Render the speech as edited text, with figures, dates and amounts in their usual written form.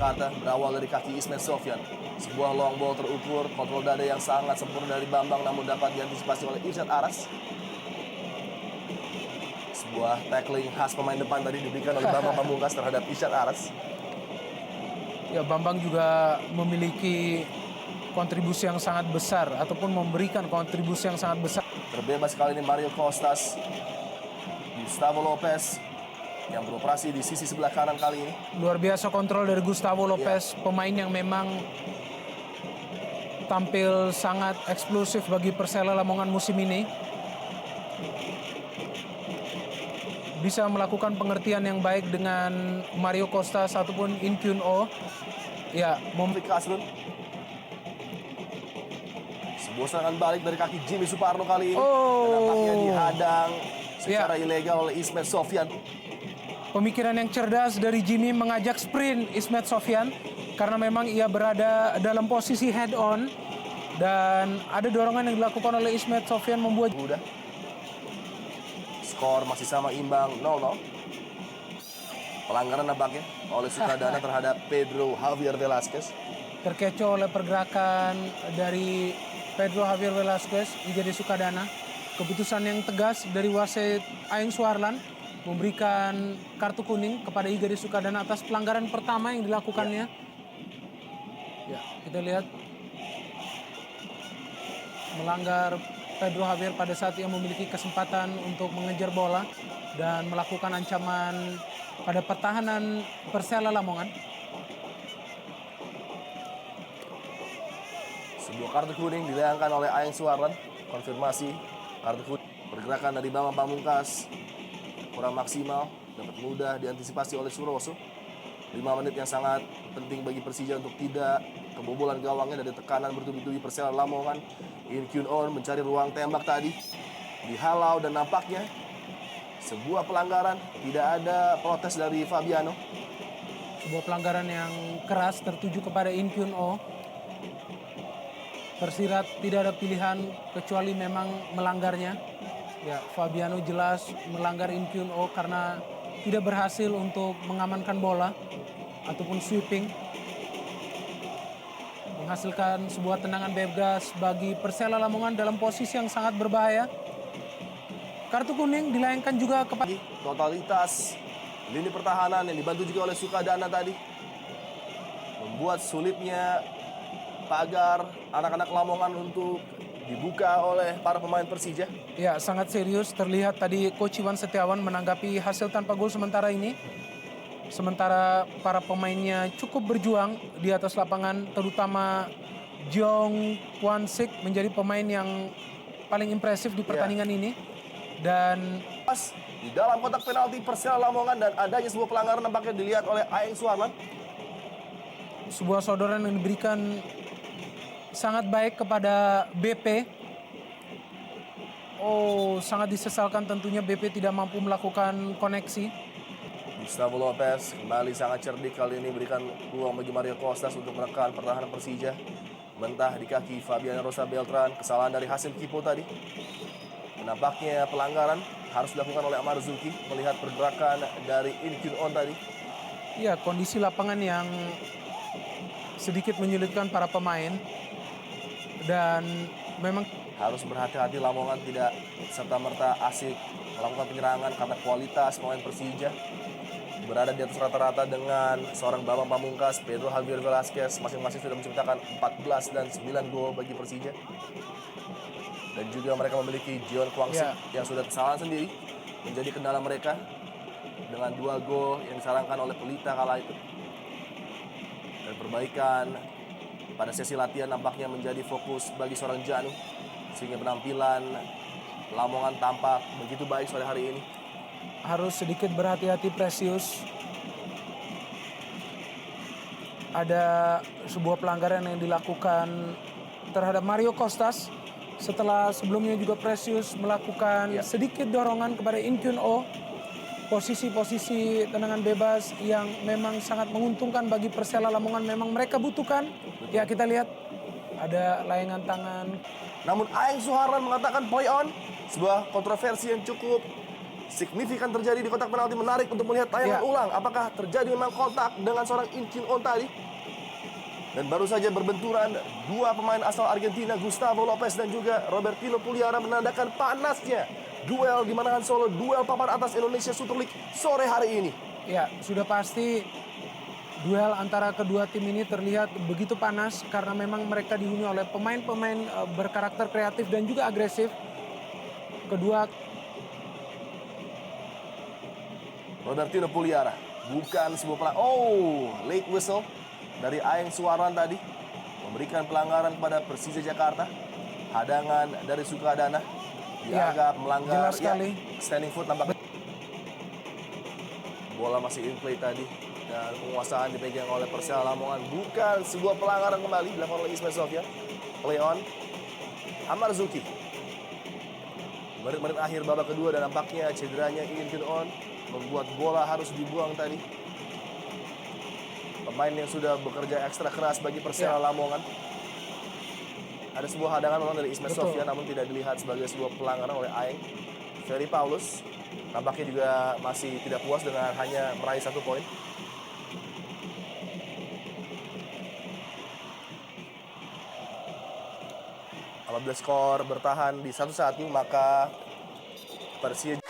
Jakarta berawal dari kaki Ismet Sofyan. Sebuah long ball terukur, kontrol dada yang sangat sempurna dari Bambang namun dapat diantisipasi oleh Irsyad Aras. Sebuah tackling khas pemain depan tadi diberikan oleh Bambang Pamungkas terhadap Irsyad Aras. Ya, Bambang juga memiliki kontribusi yang sangat besar ataupun memberikan kontribusi yang sangat besar. Terbebas kali ini Mario Costas. Gustavo Lopez yang beroperasi di sisi sebelah kanan kali ini. Luar biasa kontrol dari Gustavo Lopez, pemain yang memang tampil sangat eksplosif bagi Persela Lamongan musim ini. Bisa melakukan pengertian yang baik dengan Mario Costas ataupun In Kyun Oh. Ya, Momfik Kasrun. Sebuah serangan balik dari kaki Jimmy Suparno kali ini. Dan nampaknya dihadang secara ilegal oleh Ismet Sofyan. Pemikiran yang cerdas dari Jimmy mengajak sprint Ismet Sofyan karena memang ia berada dalam posisi head on dan ada dorongan yang dilakukan oleh Ismet Sofyan membuat Udah. Skor masih sama imbang 0-0. Pelanggaran nampaknya oleh Sukadana terhadap Pedro Javier Velasquez. terkecoh oleh pergerakan dari Pedro Javier Velasquez, Igede Sukadana. Keputusan yang tegas dari wasit Aeng Suharlan memberikan kartu kuning kepada Igede Sukadana atas pelanggaran pertama yang dilakukannya. Ya, kita lihat melanggar Pedro Javier pada saat ia memiliki kesempatan untuk mengejar bola dan melakukan ancaman pada pertahanan Persela Lamongan. Sebuah kartu kuning dilayangkan oleh Aeng Suharlan. Konfirmasi kartu kuning. Pergerakan dari Bambang Pamungkas kurang maksimal, dapat mudah diantisipasi oleh Suroso. 5 menit yang sangat penting bagi Persija untuk tidak kebobolan gawangnya dari tekanan bertubi-tubi Persela Lamongan. In Kyun On mencari ruang tembak tadi, dihalau dan nampaknya sebuah pelanggaran, tidak ada protes dari Fabiano. Sebuah pelanggaran yang keras tertuju kepada In Kyun Oh. Tersirat tidak ada pilihan kecuali memang melanggarnya. Ya, Fabiano jelas melanggar In Kyun Oh karena tidak berhasil untuk mengamankan bola ataupun sweeping. Menghasilkan sebuah tendangan bebas bagi Persela Lamongan dalam posisi yang sangat berbahaya. Kartu kuning dilayangkan juga kepada Totalitas lini pertahanan yang dibantu juga oleh Sukadana tadi membuat sulitnya pagar anak-anak Lamongan untuk dibuka oleh para pemain Persija. Ya, sangat serius terlihat tadi Coach Iwan Setiawan menanggapi hasil tanpa gol sementara ini. Sementara para pemainnya cukup berjuang di atas lapangan, terutama Jong Kwon Sik menjadi pemain yang paling impresif di pertandingan ini. Dan Pas di dalam kotak penalti Persela Lamongan dan adanya sebuah pelanggaran nampaknya dilihat oleh Aeng Suharlan. sebuah sodoran yang diberikan sangat baik kepada BP. Oh, sangat disesalkan tentunya BP tidak mampu melakukan koneksi. Gustavo Lopez kembali sangat cerdik kali ini berikan peluang bagi Mario Costas untuk menekan pertahanan Persija. Mentah di kaki Fabian Rosa Beltran, kesalahan dari Hasim Kipo tadi. Nampaknya pelanggaran harus dilakukan oleh Amar Zuki melihat pergerakan dari In Kyun On tadi. Ya, kondisi lapangan yang sedikit menyulitkan para pemain dan memang Harus berhati-hati Lamongan tidak serta-merta asik melakukan penyerangan karena kualitas pemain Persija berada di atas rata-rata dengan seorang Bambang Pamungkas, Pedro Javier Velasquez masing-masing sudah menciptakan 14 dan 9 gol bagi Persija. Dan juga mereka memiliki Jion Kwang Sik yang sudah kesalahan sendiri menjadi kendala mereka dengan 2 gol yang disalahkan oleh Pelita kala itu. Dan perbaikan pada sesi latihan nampaknya menjadi fokus bagi seorang Janu sehingga penampilan Lamongan tampak begitu baik sore hari ini. harus sedikit berhati-hati Precious. Ada sebuah pelanggaran yang dilakukan terhadap Mario Costas setelah sebelumnya juga Precious melakukan sedikit dorongan kepada In Kyun Oh. Posisi-posisi tendangan bebas yang memang sangat menguntungkan bagi Persela Lamongan memang mereka butuhkan. Ya, kita lihat ada layangan tangan. Namun Aeng Suharlan mengatakan play on, sebuah kontroversi yang cukup signifikan terjadi di kotak penalti. Menarik untuk melihat tayangan ulang. Apakah terjadi memang kontak dengan seorang In Kyun On tadi? Dan baru saja berbenturan dua pemain asal Argentina, Gustavo Lopez dan juga Robertino Puliara, menandakan panasnya duel di Manahan Solo, duel papan atas Indonesia Super League sore hari ini. Ya, sudah pasti duel antara kedua tim ini terlihat begitu panas karena memang mereka dihuni oleh pemain-pemain berkarakter kreatif dan juga agresif. Kedua, Robertino Puliara, bukan sebuah pelanggaran. Oh, late whistle dari Aeng Suaran tadi memberikan pelanggaran kepada Persija Jakarta. Hadangan dari Sukadana dianggap melanggar. jelas sekali. Standing foot nampaknya. Bola masih in play tadi dan penguasaan dipegang oleh Persela Lamongan. Bukan sebuah pelanggaran, kembali dilakukan oleh Ismail Sofyan. Play on Amar Zuki. Menit-menit akhir babak kedua dan nampaknya cederanya In Kyun On membuat bola harus dibuang tadi. Pemain yang sudah bekerja ekstra keras bagi Persela Lamongan. Ada sebuah hadangan memang dari Ismail Sofyan, namun tidak dilihat sebagai sebuah pelanggaran oleh Aeng. Ferry Paulus nampaknya juga masih tidak puas dengan hanya meraih 1 poin. Apabila skor bertahan di 1-1, maka Persija